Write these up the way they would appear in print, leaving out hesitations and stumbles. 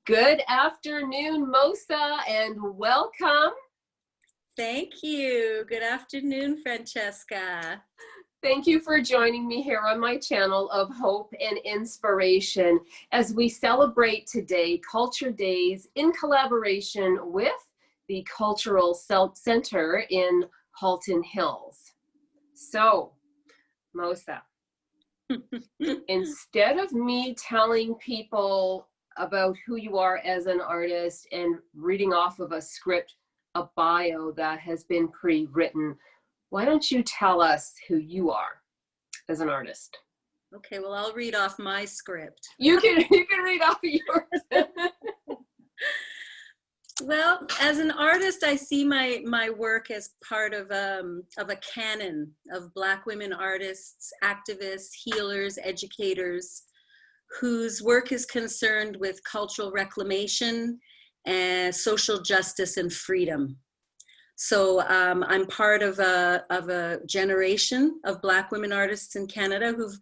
Good afternoon, Mosa, and welcome. Thank you. Good afternoon, Francesca. Thank you for joining me here on my channel of hope and inspiration as we celebrate today Culture Days in collaboration with the Cultural Center in Halton Hills. So, Mosa, instead of me telling people about who you are as an artist and reading off of a script, a bio that has been pre-written, why don't you tell us who you are as an artist? Okay, well, I'll read off my script. You can read off of yours. Well, as an artist, I see my work as part of a canon of Black women artists, activists, healers, educators, whose work is concerned with cultural reclamation and social justice and freedom. So I'm part of a generation of Black women artists in Canada who've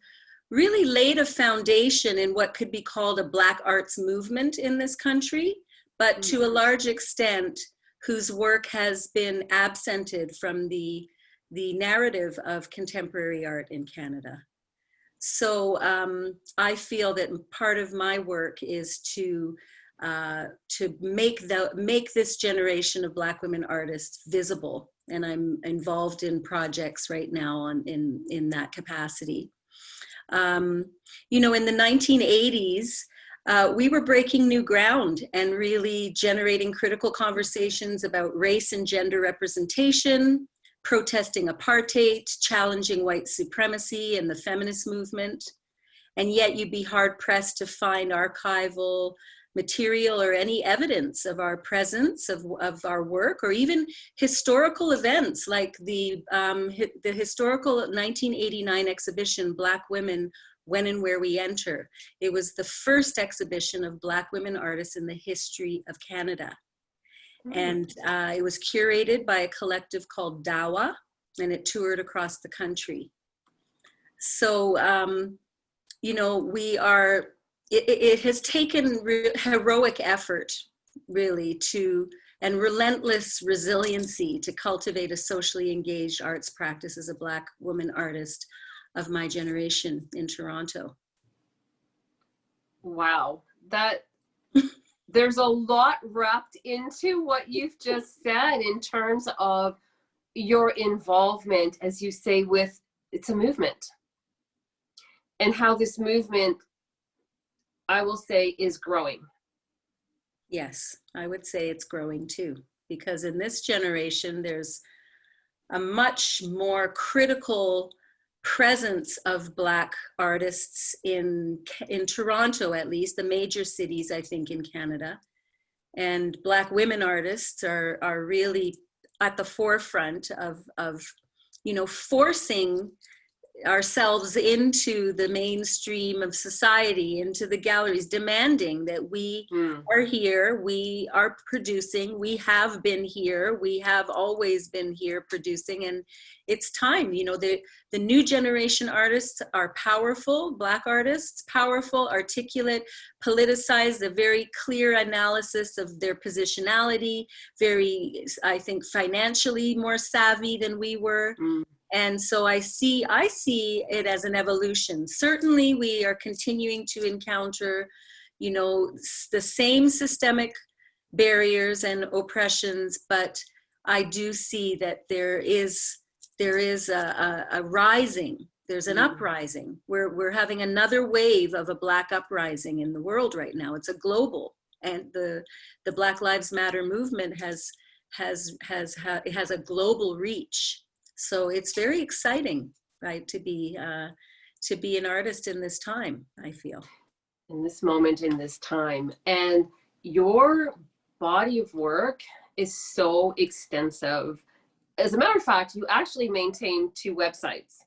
really laid a foundation in what could be called a Black arts movement in this country, but to a large extent, whose work has been absented from the narrative of contemporary art in Canada. So I feel that part of my work is to make this generation of Black women artists visible, and I'm involved in projects right now in that capacity. You know, in the 1980s, we were breaking new ground and really generating critical conversations about race and gender representation, protesting apartheid, challenging white supremacy and the feminist movement. And yet you'd be hard pressed to find archival material or any evidence of our presence, of our work, or even historical events like the historical 1989 exhibition, Black Women, When and Where We Enter. It was the first exhibition of Black women artists in the history of Canada. And it was curated by a collective called Dawa, and it toured across the country. So, you know, it has taken heroic effort, really, and relentless resiliency to cultivate a socially engaged arts practice as a Black woman artist of my generation in Toronto. Wow, there's a lot wrapped into what you've just said in terms of your involvement, as you say, with it's a movement, and how this movement, I will say, is growing. Yes, I would say it's growing too, because in this generation, there's a much more critical presence of Black artists in Toronto, at least, the major cities, I think, in Canada. And Black women artists are really at the forefront of you know, forcing ourselves into the mainstream of society, into the galleries, demanding that we are here, we are producing, we have been here, we have always been here producing, and it's time. You know, the new generation artists are powerful, Black artists, powerful, articulate, politicized, a very clear analysis of their positionality, very, I think, financially more savvy than we were. And so I see it as an evolution. Certainly we are continuing to encounter, you know, the same systemic barriers and oppressions, but I do see that there is a rising, there's an uprising. We're having another wave of a Black uprising in the world right now. It's a global, and the Black Lives Matter movement has a global reach. So it's very exciting, right, to be an artist in this time, I feel. In this moment, in this time. And your body of work is so extensive. As a matter of fact, you actually maintain 2 websites.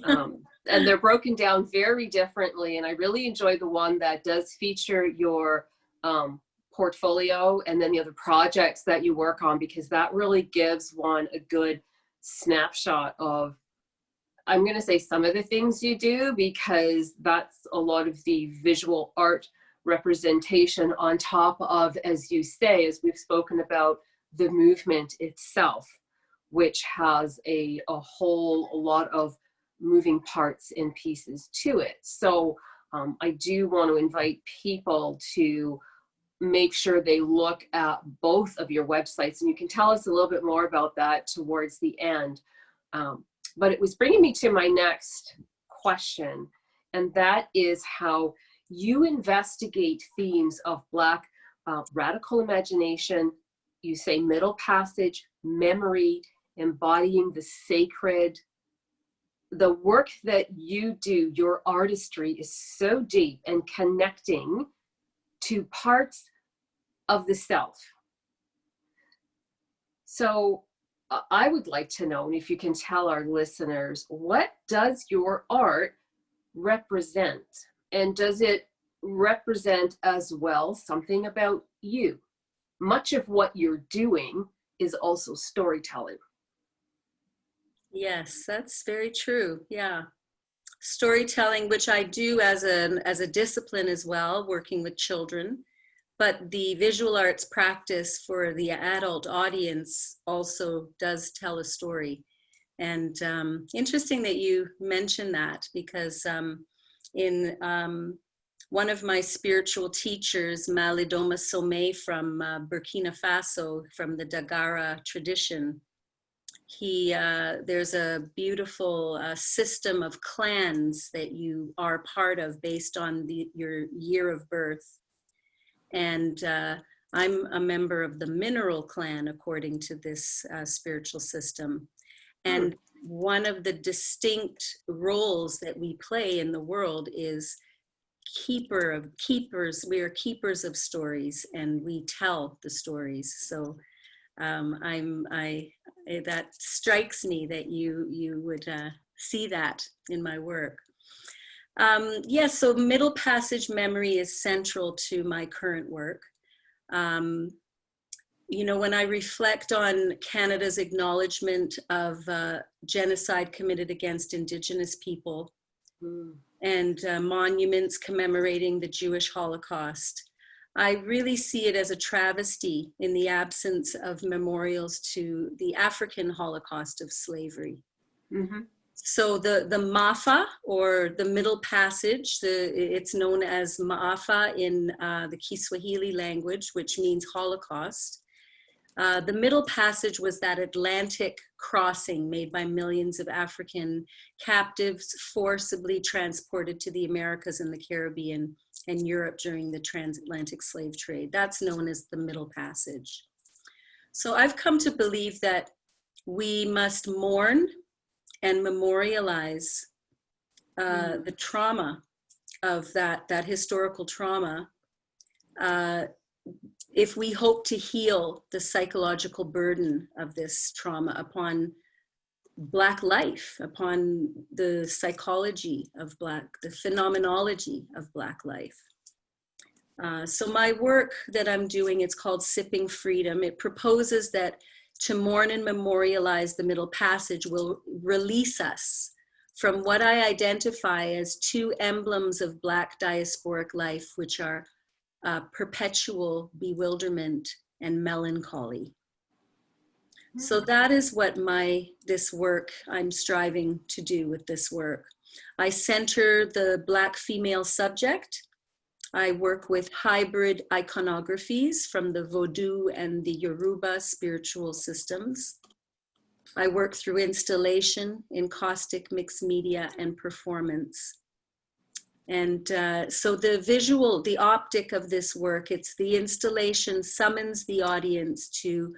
And they're broken down very differently. And I really enjoy the one that does feature your portfolio and then the other projects that you work on, because that really gives one a good snapshot of, I'm going to say, some of the things you do, because that's a lot of the visual art representation on top of, as you say, as we've spoken about, the movement itself, which has a whole lot of moving parts and pieces to it. So I do want to invite people to make sure they look at both of your websites, and you can tell us a little bit more about that towards the end. But it was bringing me to my next question, and that is how you investigate themes of Black radical imagination. You say middle passage, memory, embodying the sacred. The work that you do, your artistry is so deep and connecting to parts of the self. So I would like to know, and if you can tell our listeners, what does your art represent? And does it represent as well something about you? Much of what you're doing is also storytelling. Yes, that's very true. Yeah. Storytelling, which I do as a discipline as well, working with children, but the visual arts practice for the adult audience also does tell a story. And interesting that you mention that, because in one of my spiritual teachers, Malidoma Somé from Burkina Faso, from the Dagara tradition, there's a beautiful system of clans that you are part of based on your year of birth. And I'm a member of the mineral clan according to this spiritual system. And one of the distinct roles that we play in the world is keeper of keepers. We are keepers of stories, and we tell the stories. So that strikes me that you would see that in my work. Yes, so middle passage memory is central to my current work. You know, when I reflect on Canada's acknowledgement of genocide committed against Indigenous people and monuments commemorating the Jewish Holocaust, I really see it as a travesty in the absence of memorials to the African Holocaust of slavery. Mm-hmm. So the Mafa, or the Middle Passage, it's known as Maafa in the Kiswahili language, which means Holocaust. The Middle Passage was that Atlantic crossing made by millions of African captives forcibly transported to the Americas and the Caribbean and Europe during the transatlantic slave trade. That's known as the Middle Passage. So I've come to believe that we must mourn and memorialize the trauma of that historical trauma if we hope to heal the psychological burden of this trauma upon Black life, upon the psychology of the phenomenology of Black life. So my work that I'm doing, it's called Sipping Freedom. It proposes that to mourn and memorialize the Middle Passage will release us from what I identify as two emblems of Black diasporic life, which are perpetual bewilderment and melancholy. So that is what this work, I'm striving to do with this work. I center the Black female subject. I work with hybrid iconographies from the Vodou and the Yoruba spiritual systems. I work through installation, encaustic, mixed media, and performance. And so the optic of this work, it's the installation summons the audience to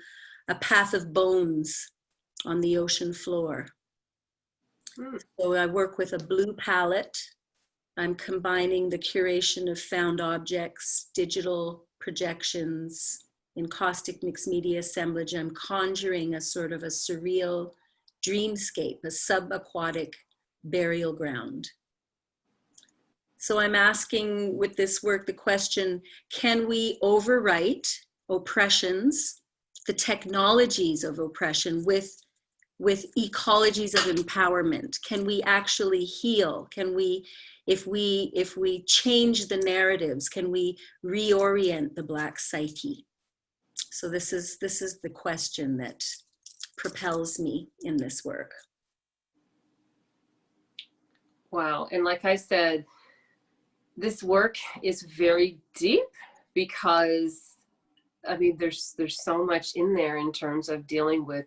a path of bones on the ocean floor. So I work with a blue palette. I'm combining the curation of found objects, digital projections, encaustic mixed media assemblage. I'm conjuring a sort of a surreal dreamscape, a subaquatic burial ground. So I'm asking with this work the question, can we overwrite oppressions, the technologies of oppression, with with ecologies of empowerment? Can we actually heal? Can we, if we change the narratives, can we reorient the Black psyche? So this is the question that propels me in this work. Wow. And like I said, this work is very deep because, I mean, there's so much in there in terms of dealing with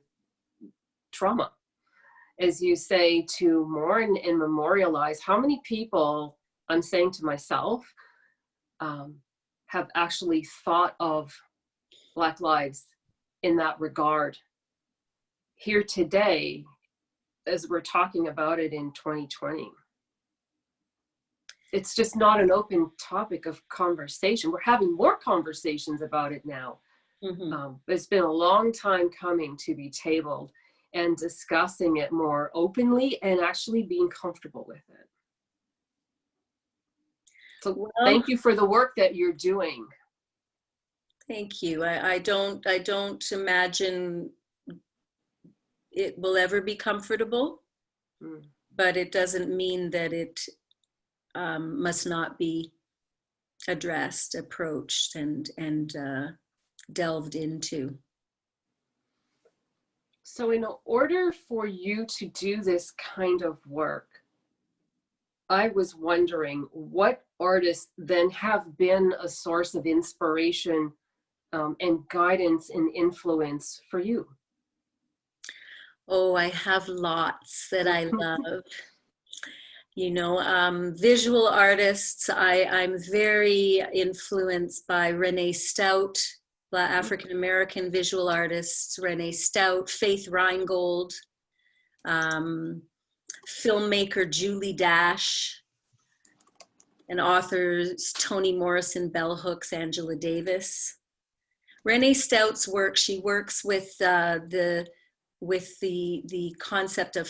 trauma. As you say, to mourn and memorialize, how many people, I'm saying to myself, have actually thought of Black lives in that regard here today as we're talking about it in 2020? It's just not an open topic of conversation. We're having more conversations about it now. Mm-hmm. It's been a long time coming to be tabled and discussing it more openly and actually being comfortable with it. So Well, thank you for the work that you're doing. Thank you. I don't imagine it will ever be comfortable, but it doesn't mean that it must not be addressed, approached, and delved into. So in order for you to do this kind of work, I was wondering what artists then have been a source of inspiration and guidance and influence for you? Oh, I have lots that I love. You know, visual artists, I'm very influenced by Renee Stout, African-American visual artists, Renee Stout, Faith Reingold, filmmaker Julie Dash, and authors Toni Morrison, Bell Hooks, Angela Davis. Renee Stout's work, she works with the concept of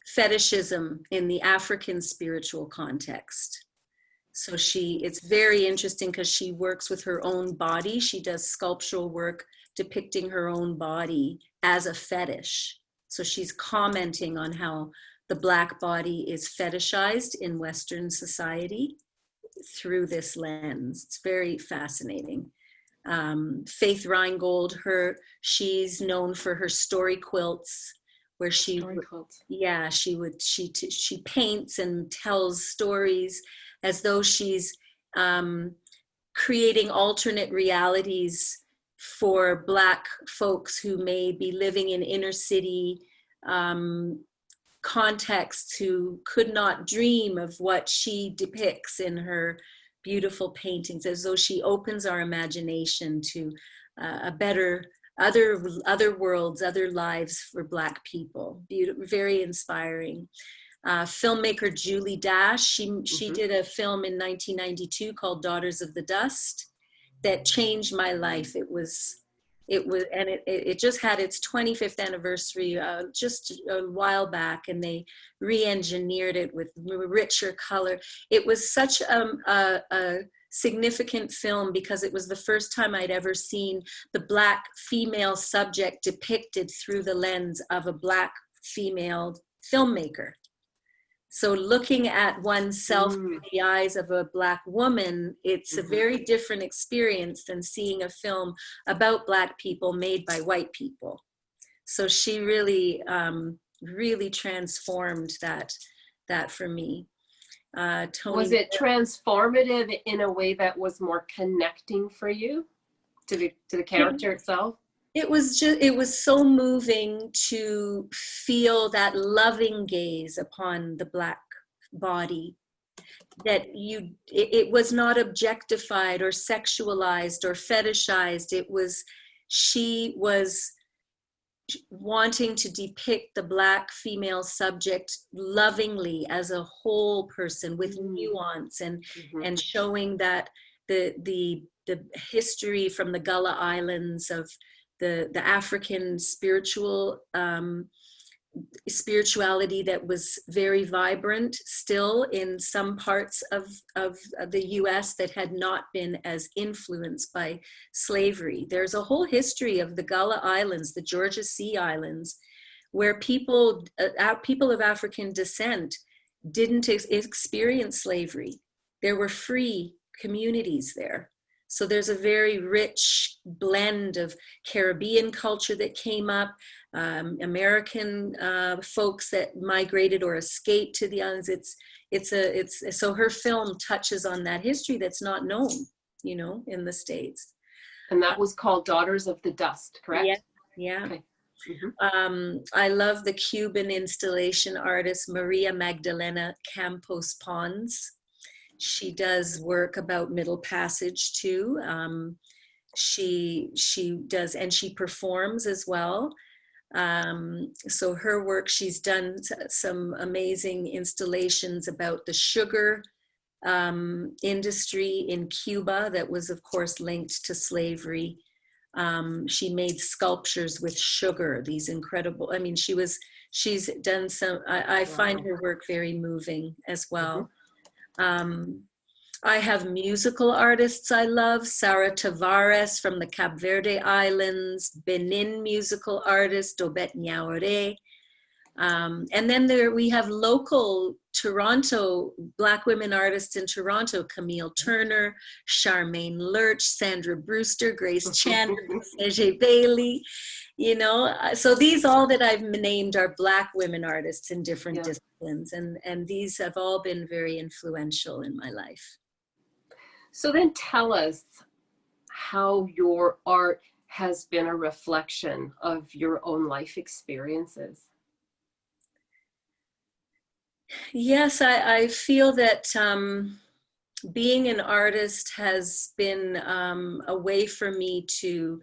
fetishism in the African spiritual context. So it's very interesting because she works with her own body. She does sculptural work depicting her own body as a fetish. So she's commenting on how the Black body is fetishized in Western society through this lens. It's very fascinating. Faith Reingold, she's known for her story quilts, where she paints and tells stories as though she's creating alternate realities for Black folks who may be living in inner city contexts, who could not dream of what she depicts in her beautiful paintings, as though she opens our imagination to a better other worlds, other lives for Black people. Very inspiring. Filmmaker Julie Dash, she did a film in 1992 called Daughters of the Dust that changed my life. It just had its 25th anniversary just a while back, and they re-engineered it with richer color. It was such a significant film because it was the first time I'd ever seen the Black female subject depicted through the lens of a Black female filmmaker. So looking at oneself through the eyes of a Black woman, it's a very different experience than seeing a film about Black people made by white people. So she really, really transformed that for me. Was it transformative in a way that was more connecting for you to the character itself? It was so moving to feel that loving gaze upon the Black body, that it was not objectified or sexualized or fetishized. She was wanting to depict the Black female subject lovingly as a whole person with nuance, and showing that the history from the Gullah Islands of the African spiritual spirituality that was very vibrant still in some parts of the US that had not been as influenced by slavery. There's a whole history of the Gullah Islands, the Georgia Sea Islands, where people of African descent didn't experience slavery. There were free communities there. So there's a very rich blend of Caribbean culture that came up, American folks that migrated or escaped to the islands. So her film touches on that history that's not known, you know, in the States. And that was called Daughters of the Dust, correct? Yeah, yeah. Okay. Mm-hmm. I love the Cuban installation artist Maria Magdalena Campos Pons. She does work about Middle Passage too. She does, and she performs as well. So her work, she's done some amazing installations about the sugar industry in Cuba that was of course linked to slavery. She made sculptures with sugar, these incredible, I mean, she's done some, I find her work very moving as well. I have musical artists I love, Sara Tavares from the Cape Verde Islands, Benin musical artist, Dobet Nyaore. And then we have local Toronto, Black women artists in Toronto, Camille Turner, Charmaine Lurch, Sandra Brewster, Grace Chandler, Seje Bailey, you know. So these all that I've named are Black women artists in different disciplines. And these have all been very influential in my life. So then tell us how your art has been a reflection of your own life experiences. Yes, I feel that being an artist has been a way for me to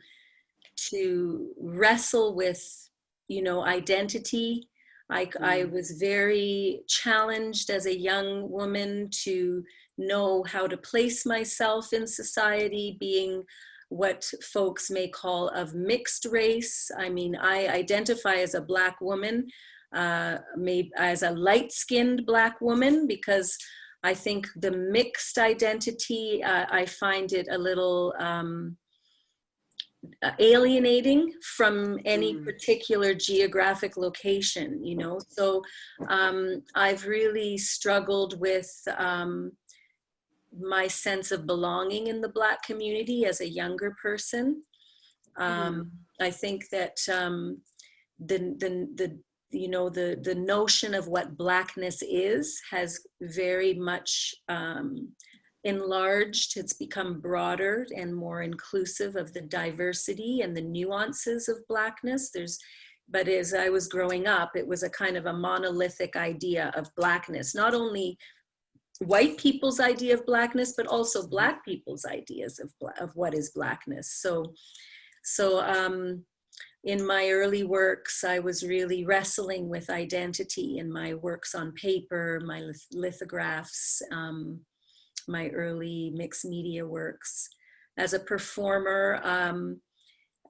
wrestle with, you know, identity. I was very challenged as a young woman to know how to place myself in society, being what folks may call of mixed race. I mean, I identify as a Black woman, maybe as a light-skinned Black woman, because I think the mixed identity, I find it a little alienating from any particular geographic location, you know. So I've really struggled with my sense of belonging in the Black community as a younger person. I think that the notion of what Blackness is has very much enlarged. It's become broader and more inclusive of the diversity and the nuances of Blackness. But as I was growing up, it was a kind of a monolithic idea of Blackness, not only white people's idea of Blackness, but also Black people's ideas of what is Blackness. So in my early works, I was really wrestling with identity in my works on paper, my lithographs, my early mixed media works. As a performer,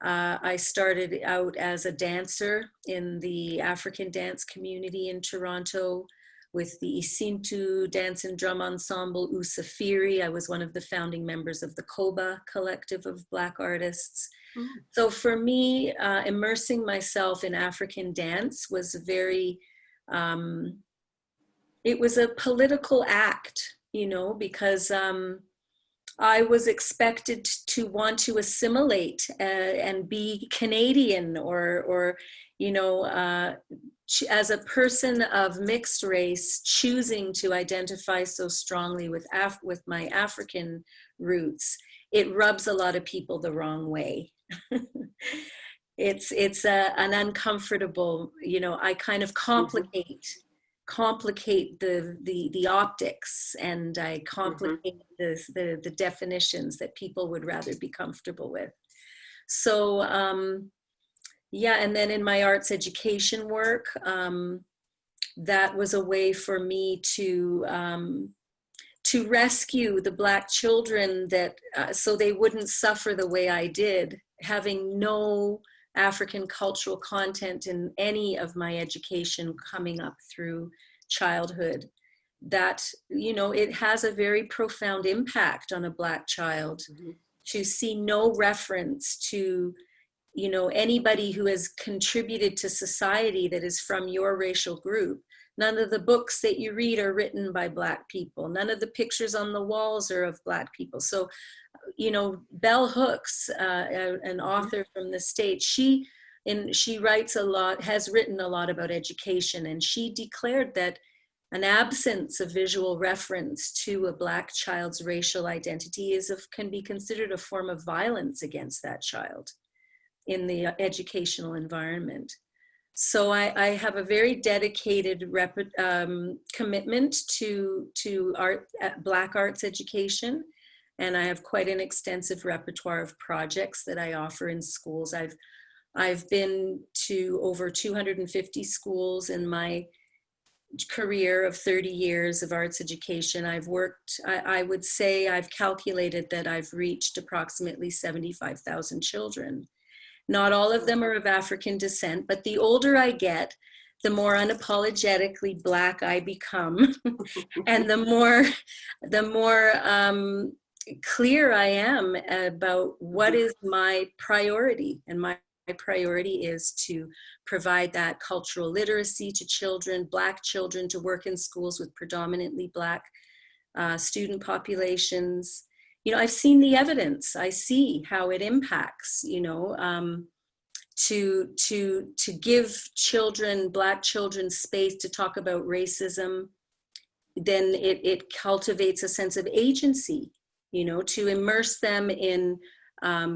I started out as a dancer in the African dance community in Toronto with the Isintu Dance and Drum Ensemble, Usafiri. I was one of the founding members of the Koba collective of Black artists. So for me, immersing myself in African dance was very, it was a political act, you know, because I was expected to want to assimilate and be Canadian or you know, as a person of mixed race, choosing to identify so strongly with my African roots, it rubs a lot of people the wrong way. It's an uncomfortable, you know, I kind of complicate the optics, and I complicate the definitions that people would rather be comfortable with. So yeah, and then in my arts education work, that was a way for me to rescue the Black children that so they wouldn't suffer the way I did, having no African cultural content in any of my education coming up through childhood, that, you know, it has a very profound impact on a Black child to see no reference to, you know, anybody who has contributed to society that is from your racial group. None of the books that you read are written by Black people. None of the pictures on the walls are of Black people. So, you know, Bell Hooks, an author from the States, she writes a lot, has written a lot about education, and she declared that an absence of visual reference to a Black child's racial identity can be considered a form of violence against that child in the educational environment. So I have a very dedicated commitment to Black arts education, and I have quite an extensive repertoire of projects that I offer in schools. I've been to over 250 schools in my career of 30 years of arts education. I've worked, I would say I've calculated that I've reached approximately 75,000 children. Not all of them are of African descent, but the older I get, the more unapologetically Black I become, and the more clear I am about what is my priority. And my priority is to provide that cultural literacy to children, Black children, to work in schools with predominantly Black student populations. You know, I've seen the evidence. I see how it impacts, you know, to give children, Black children, space to talk about racism. Then it cultivates a sense of agency, you know, to immerse them in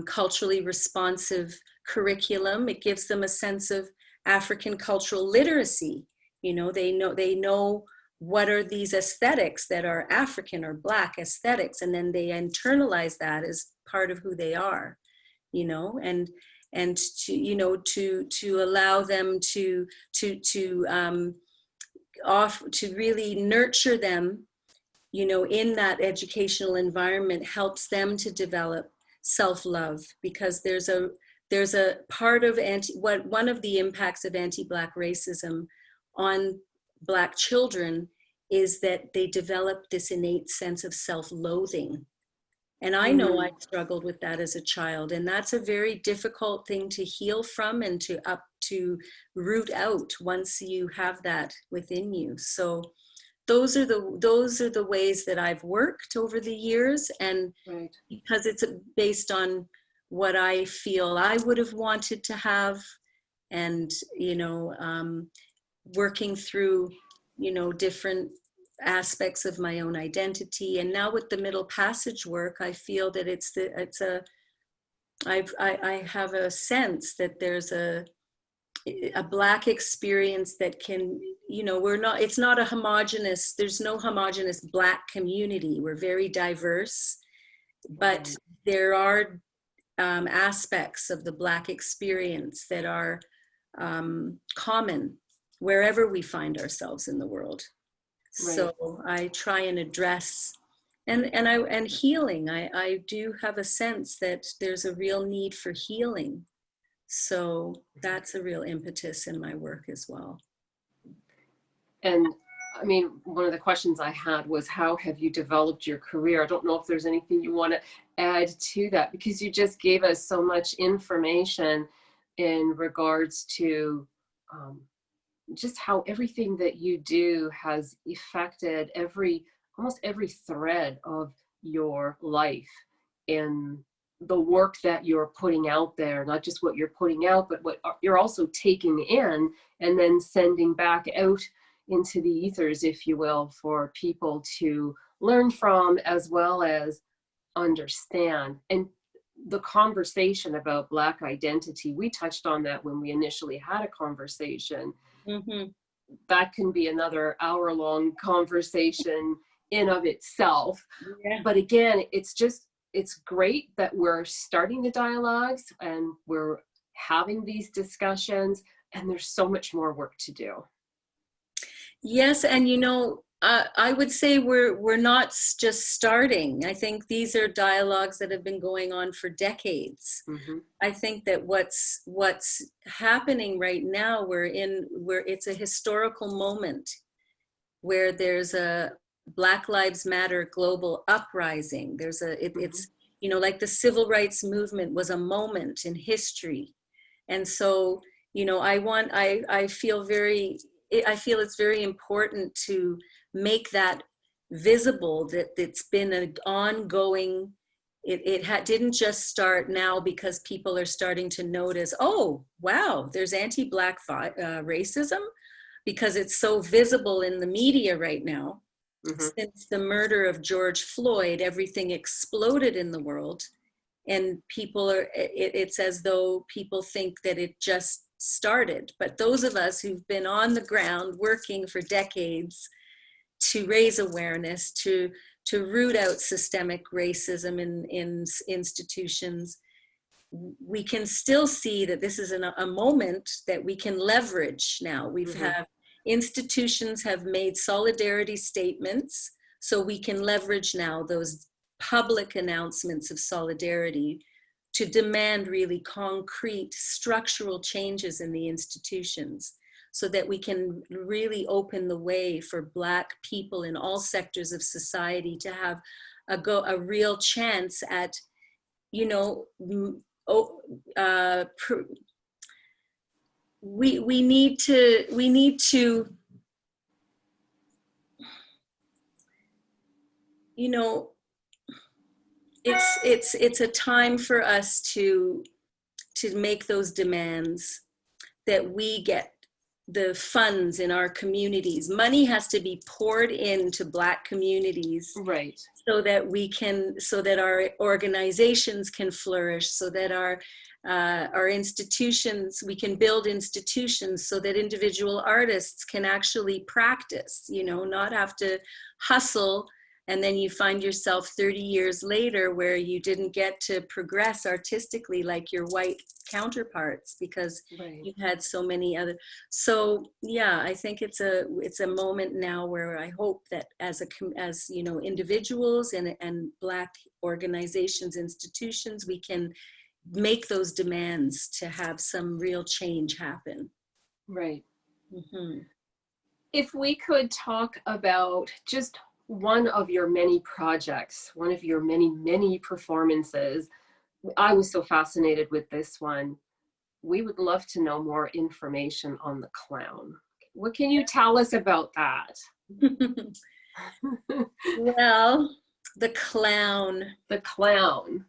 culturally responsive curriculum. It gives them a sense of African cultural literacy. You know, they know what are these aesthetics that are African or Black aesthetics, and then they internalize that as part of who they are, you know, and to, you know, to allow them to really nurture them, you know, in that educational environment helps them to develop self-love, because there's a part of one of the impacts of anti-Black racism on Black children is that they develop this innate sense of self-loathing. And I know I struggled with that as a child, and that's a very difficult thing to heal from and to root out once you have that within you. So those are the ways that I've worked over the years, and because it's based on what I feel I would have wanted to have, and, you know, working through, you know, different aspects of my own identity. And now with the Middle Passage work, I feel that I have a sense that there's a Black experience that can, you know, it's not a homogenous, there's no homogenous Black community. We're very diverse, but there are aspects of the Black experience that are common wherever we find ourselves in the world. So I try and address and healing. I do have a sense that there's a real need for healing. So that's a real impetus in my work as well. And I mean, one of the questions I had was, how have you developed your career? I don't know if there's anything you want to add to that, because you just gave us so much information in regards to just how everything that you do has affected almost every thread of your life in the work that you're putting out there, not just what you're putting out, but what you're also taking in and then sending back out into the ethers, if you will, for people to learn from as well as understand. And the conversation about Black identity, we touched on that when we initially had a conversation. That can be another hour-long conversation in of itself. But again, it's great that we're starting the dialogues and we're having these discussions, and there's so much more work to do. Yes, and you know, I would say we're not just starting. I think these are dialogues that have been going on for decades. Mm-hmm. I think that what's happening right now, where it's a historical moment where there's a Black Lives Matter global uprising. There's it's, you know, like the civil rights movement was a moment in history. And so, you know, I feel it's very important to make that visible, that it's been an ongoing, didn't just start now because people are starting to notice, oh, wow, there's anti-Black racism, because it's so visible in the media right now. Mm-hmm. Since the murder of George Floyd, everything exploded in the world. And people are, it's as though people think that it just started. But those of us who've been on the ground working for decades to raise awareness, to root out systemic racism in institutions, we can still see that this is a moment that we can leverage now. We've have institutions have made solidarity statements, so we can leverage now those public announcements of solidarity to demand really concrete structural changes in the institutions, so that we can really open the way for Black people in all sectors of society to have a real chance at, you know, we need to, you know, it's a time for us to make those demands, that we get the funds in our communities. Money has to be poured into Black communities, right, so that our organizations can flourish, so that our institutions, we can build institutions so that individual artists can actually practice, you know, not have to hustle. And then you find yourself 30 years later where you didn't get to progress artistically like your white counterparts, because you've had so many other. So yeah, I think it's a moment now where I hope that as you know, individuals and Black organizations, institutions, we can make those demands to have some real change happen. Right. Mm-hmm. If we could talk about just one of your many projects, one of your many performances. I was so fascinated with this one. We would love to know more information on the clown. What can you tell us about that? Well, the clown. The clown.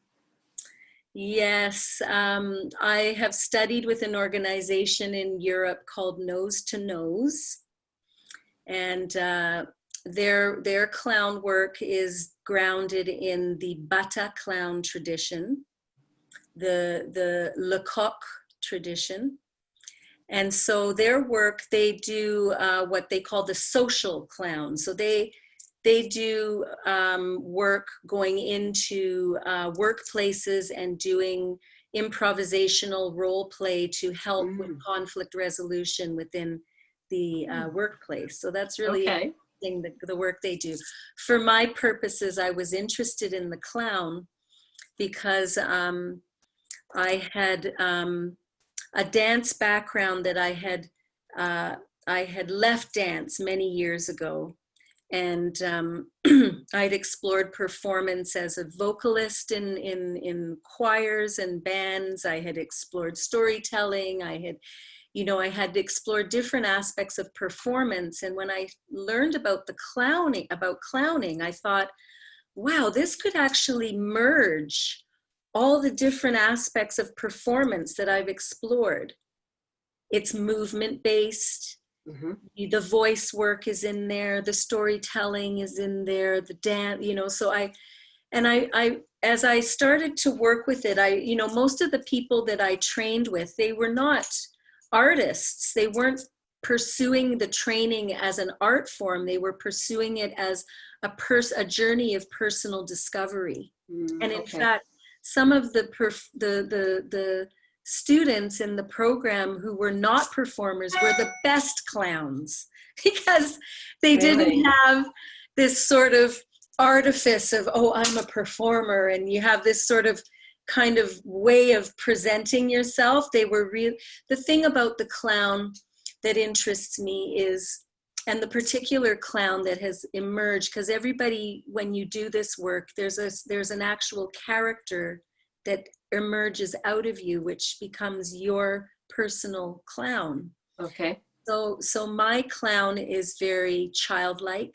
Yes, I have studied with an organization in Europe called Nose to Nose, and their clown work is grounded in the Bata clown tradition, the Lecoq tradition. And so their work, they do what they call the social clown. So they do work going into workplaces and doing improvisational role play to help with conflict resolution within the workplace. So that's really the work they do. For my purposes, I was interested in the clown because I had a dance background, that I had left dance many years ago, and I'd explored performance as a vocalist in choirs and bands. I had explored storytelling. I had explored different aspects of performance. And when I learned about clowning, I thought, wow, this could actually merge all the different aspects of performance that I've explored. It's movement-based. The voice work is in there. The storytelling is in there. The dance, you know. So as I started to work with it, most of the people that I trained with, they were not artists. They weren't pursuing the training as an art form. They were pursuing it as a journey of personal discovery. And in fact, some of the students in the program who were not performers were the best clowns because they didn't have this sort of artifice of, oh, I'm a performer, and you have this sort of kind of way of presenting yourself. They were real. The thing about the clown that interests me is, and the particular clown that has emerged, because everybody, when you do this work, there's an actual character that emerges out of you, which becomes your personal clown. Okay. So my clown is very childlike.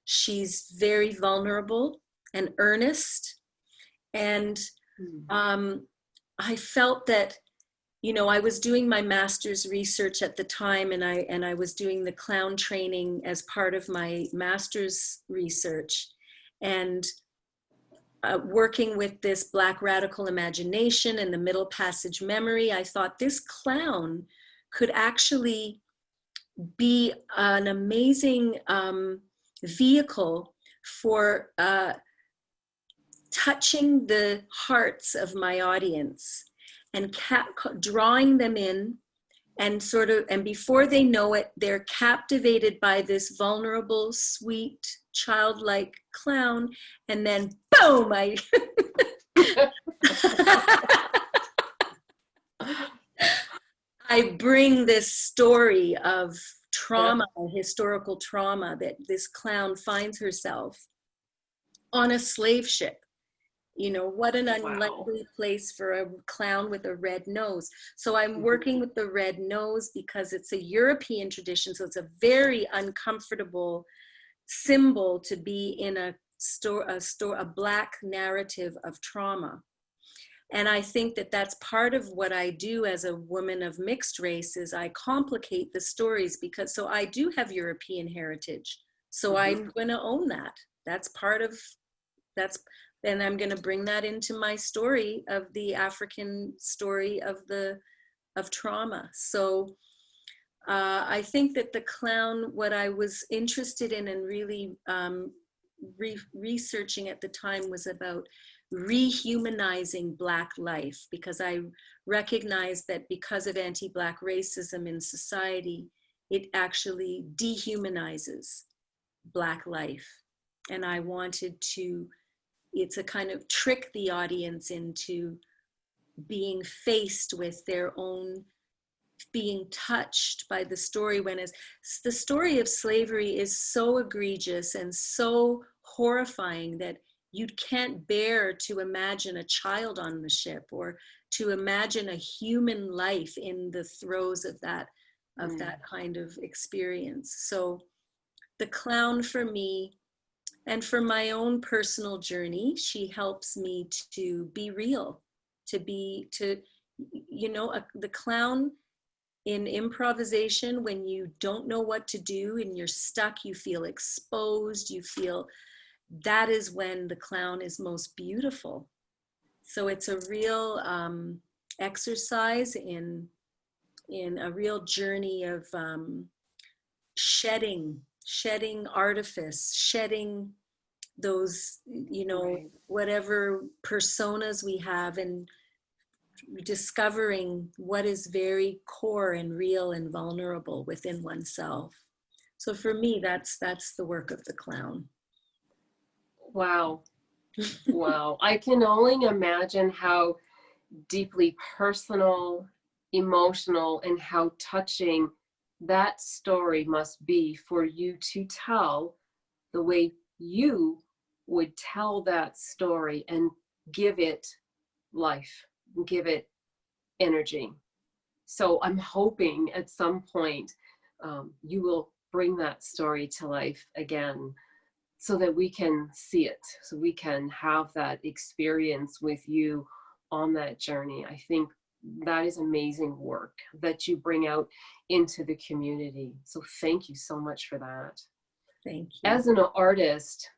She's very vulnerable and earnest. And I felt that, you know, I was doing my master's research at the time, and I was doing the clown training as part of my master's research, and working with this Black radical imagination and the middle passage memory. I thought this clown could actually be an amazing vehicle for touching the hearts of my audience and drawing them in, and sort of, and before they know it, they're captivated by this vulnerable, sweet, childlike clown, and then boom, I bring this story of trauma, historical trauma, that this clown finds herself on a slave ship. You know, what an unlikely place for a clown with a red nose. So I'm working with the red nose because it's a European tradition. So it's a very uncomfortable symbol to be in a Black narrative of trauma. And I think that that's part of what I do as a woman of mixed race, is I complicate the stories, because, so I do have European heritage. So I'm going to own that. That's part of, and I'm going to bring that into my story of the African story of trauma. So I think that the clown, what I was interested in and really researching at the time, was about rehumanizing Black life, because I recognized that because of anti-Black racism in society, it actually dehumanizes Black life. And I wanted to, it's a kind of trick the audience into being faced with their own, being touched by the story, when the story of slavery is so egregious and so horrifying that you can't bear to imagine a child on the ship, or to imagine a human life in the throes of that kind of experience. So the clown, for me, and for my own personal journey, she helps me to be real, the clown in improvisation, when you don't know what to do and you're stuck, you feel exposed, that is when the clown is most beautiful. So it's a real exercise in a real journey of shedding artifice, shedding those, whatever personas we have, and discovering what is very core and real and vulnerable within oneself. So for me, that's the work of the clown. Wow. Wow. I can only imagine how deeply personal, emotional, and how touching that story must be for you to tell the way you would tell that story and give it life, give it energy. So I'm hoping at some point you will bring that story to life again, so that we can see it, so we can have that experience with you on that journey. I think that is amazing work that you bring out into the community. So thank you so much for that. Thank you. As an artist,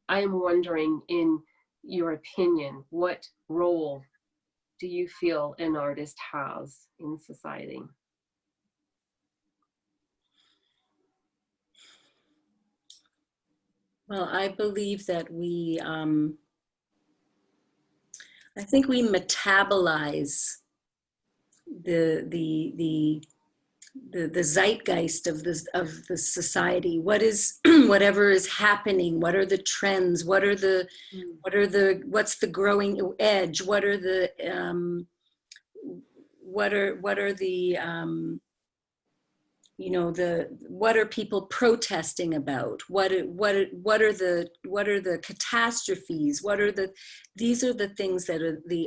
I am wondering, in your opinion, what role do you feel an artist has in society? Well, I believe that I think we metabolize the zeitgeist of the society. What is whatever is happening? What are the trends? What's the growing edge? What are the what are people protesting about? What are the catastrophes? These are the things that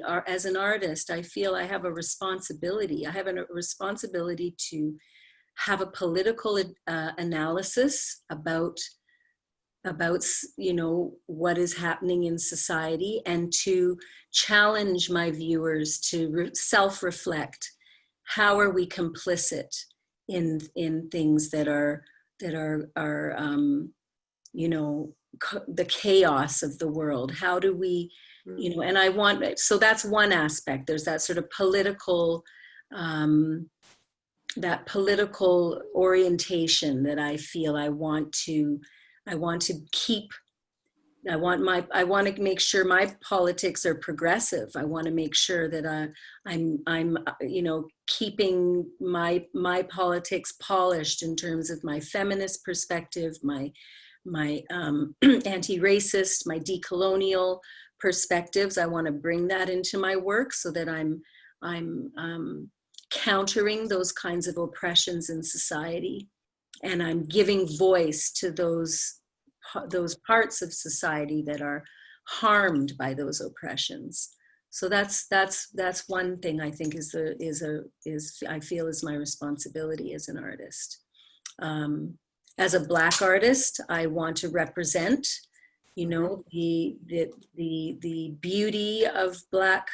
are as an artist, I feel I have a responsibility. I have a responsibility to have a political analysis about what is happening in society, and to challenge my viewers to self-reflect. How are we complicit in things that are the chaos of the world? How do we, and so that's one aspect. There's that sort of political orientation that I feel I want to keep. I want to make sure my politics are progressive. I want to make sure that I'm keeping my politics polished in terms of my feminist perspective, my anti-racist, my decolonial perspectives. I want to bring that into my work so that I'm countering those kinds of oppressions in society, and I'm giving voice to those parts of society that are harmed by those oppressions. So that's one thing I think I feel is my responsibility as an artist. As a Black artist, I want to represent, the beauty of Black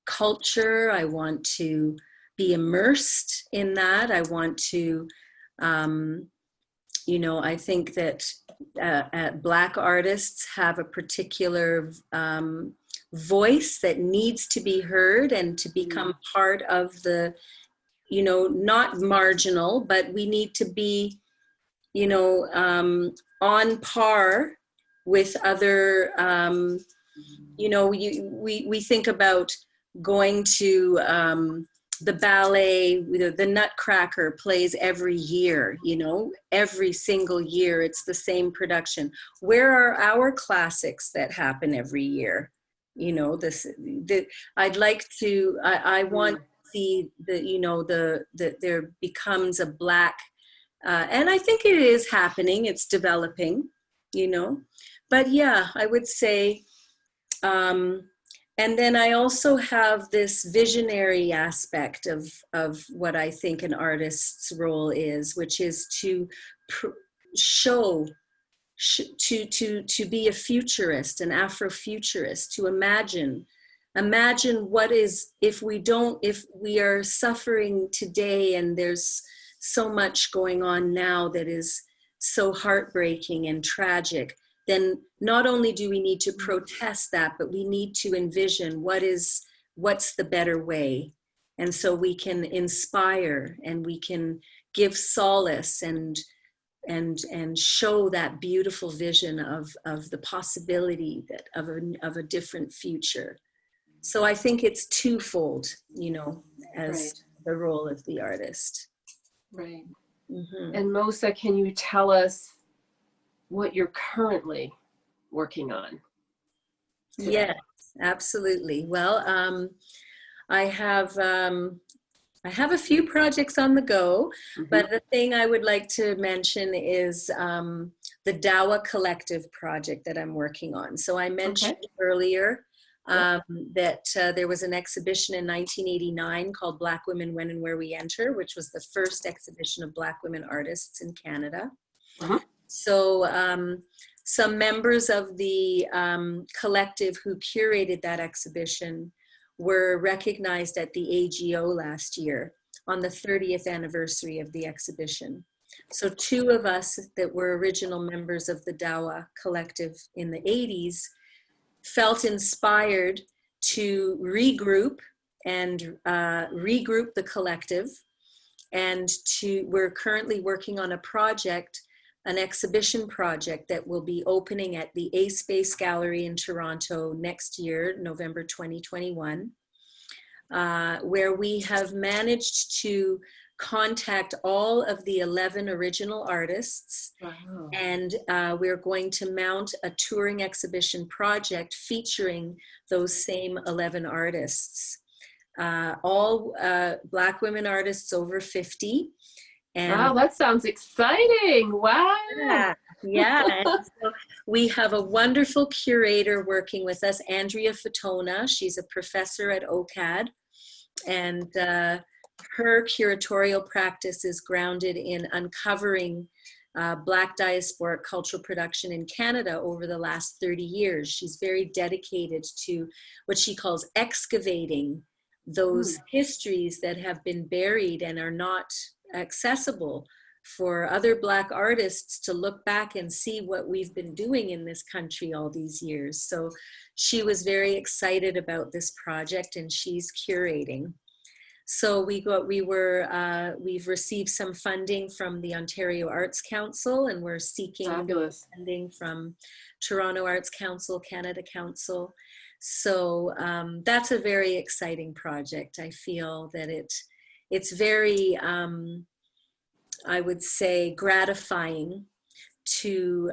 culture. I want to be immersed in that. I want to, I think that Black artists have a particular voice that needs to be heard and to become part of the, not marginal, but we need to be, on par with other, we think about going to the ballet, the Nutcracker plays every year, every single year it's the same production. Where are our classics that happen every year? I'd like to, I want to see that there becomes a Black, and I think it is happening, it's developing, but yeah, I would say, and then I also have this visionary aspect of what I think an artist's role is, which is to show, to be a futurist, an Afrofuturist, to imagine what is, if we are suffering today and there's so much going on now that is so heartbreaking and tragic, then not only do we need to protest that, but we need to envision what's the better way. And so we can inspire and we can give solace and show that beautiful vision of the possibility of a different future. So I think it's twofold, as the role of the artist. Right. Mm-hmm. And Mosa, can you tell us what you're currently working on today? Yes, absolutely. Well, I have a few projects on the go, but the thing I would like to mention is the Dawa Collective project that I'm working on. So I mentioned earlier that there was an exhibition in 1989 called Black Women, When and Where We Enter, which was the first exhibition of Black women artists in Canada. So some members of the collective who curated that exhibition were recognized at the AGO last year on the 30th anniversary of the exhibition. So two of us that were original members of the Dawa collective in the 80s felt inspired to regroup the collective, and we're currently working on a project, an exhibition project that will be opening at the A Space Gallery in Toronto next year, November 2021. where we have managed to contact all of the 11 original artists. Wow. And we're going to mount a touring exhibition project featuring those same 11 artists. All Black women artists over 50. And Wow, that sounds exciting. Wow. yeah, yeah. And so we have a wonderful curator working with us, Andrea Fatona. She's a professor at OCAD. And her curatorial practice is grounded in uncovering Black diasporic cultural production in Canada over the last 30 years. She's very dedicated to what she calls excavating those histories that have been buried and are not accessible for other Black artists to look back and see what we've been doing in this country all these years. So she was very excited about this project, and she's curating. So we've received some funding from the Ontario Arts Council, and we're seeking Fabulous. funding from Toronto Arts Council, Canada Council. So that's a very exciting project. I feel that it's very, I would say, gratifying to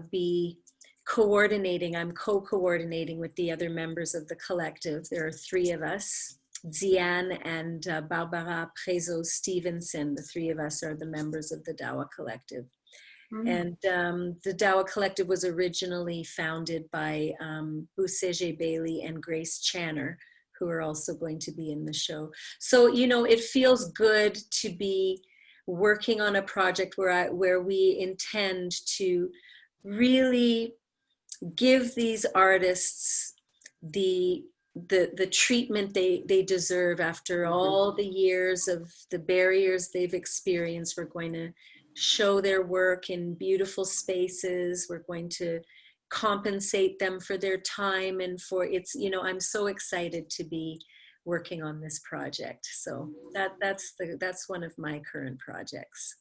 be coordinating. I'm co-coordinating with the other members of the collective. There are 3 of us. Ziane and Barbara Prezo-Stevenson, the 3 of us are the members of the Dawa Collective. And the Dawa Collective was originally founded by Buseje Bailey and Grace Channer, who are also going to be in the show. So, you know, it feels good to be working on a project where we intend to really give these artists the treatment they deserve after all the years of the barriers they've experienced. We're going to show their work in beautiful spaces. We're going to compensate them for their time and for it's, you know, I'm so excited to be working on this project. So that's one of my current projects.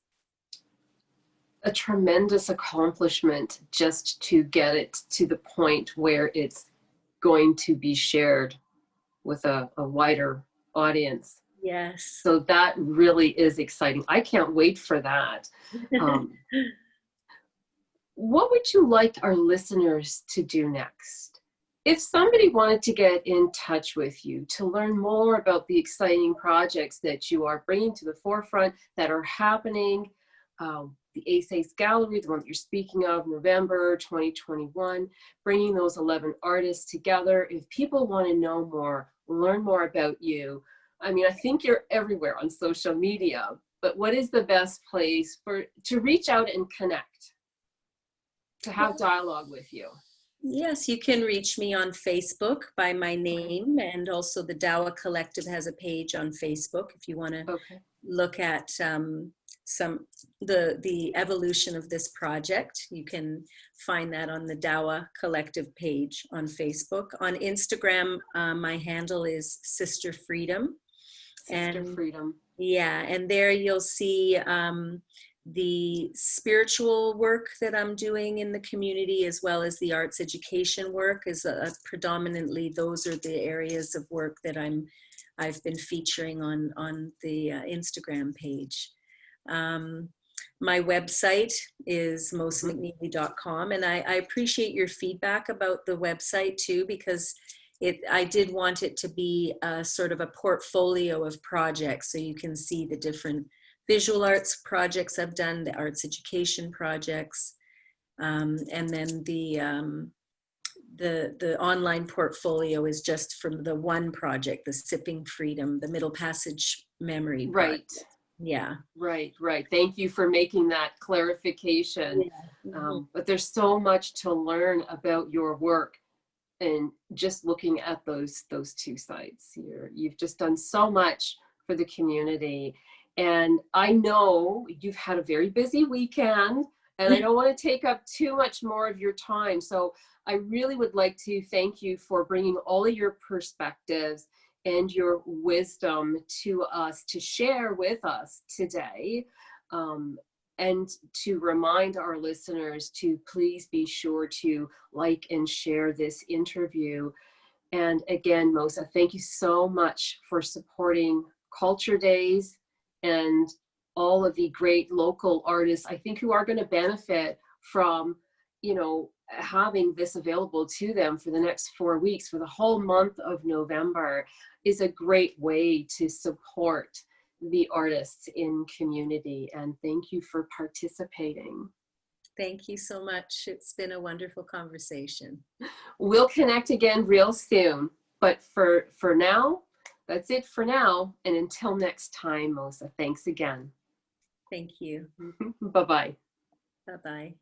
A tremendous accomplishment just to get it to the point where it's going to be shared with a wider audience. Yes. So that really is exciting. I can't wait for that. What would you like our listeners to do next? If somebody wanted to get in touch with you to learn more about the exciting projects that you are bringing to the forefront that are happening, the ASACE Gallery, the one that you're speaking of, November 2021, bringing those 11 artists together. If people want to know more, learn more about you, I mean, I think you're everywhere on social media, but what is the best place to reach out and connect, to have dialogue with you? Yes, you can reach me on Facebook by my name, and also the Dawa Collective has a page on Facebook if you want to look at the evolution of this project. You can find that on the Dawa Collective page on Facebook. On Instagram, my handle is Sister Freedom. Freedom. Yeah, and there you'll see the spiritual work that I'm doing in the community, as well as the arts education work. Is predominantly those are the areas of work that I've been featuring on the Instagram page. My website is mosamcneilly.com, and I appreciate your feedback about the website too, because I did want it to be a sort of a portfolio of projects, so you can see the different visual arts projects I've done, the arts education projects, and then the online portfolio is just from the one project, the Sipping Freedom, the Middle Passage Memory project. Right. Yeah. Right. Thank you for making that clarification. Yeah. But there's so much to learn about your work, and just looking at those 2 sites. You've just done so much for the community. And I know you've had a very busy weekend, and I don't want to take up too much more of your time. So I really would like to thank you for bringing all of your perspectives and your wisdom to us, to share with us today, and to remind our listeners to please be sure to like and share this interview. And again, Mosa, thank you so much for supporting Culture Days and all of the great local artists, I think, who are going to benefit from, you know, having this available to them for the next 4 weeks, for the whole month of November, is a great way to support the artists in community. And thank you for participating. Thank you so much. It's been a wonderful conversation. We'll connect again real soon. But for now, that's it for now. And until next time, Mosa, thanks again. Thank you. Bye-bye. Bye-bye.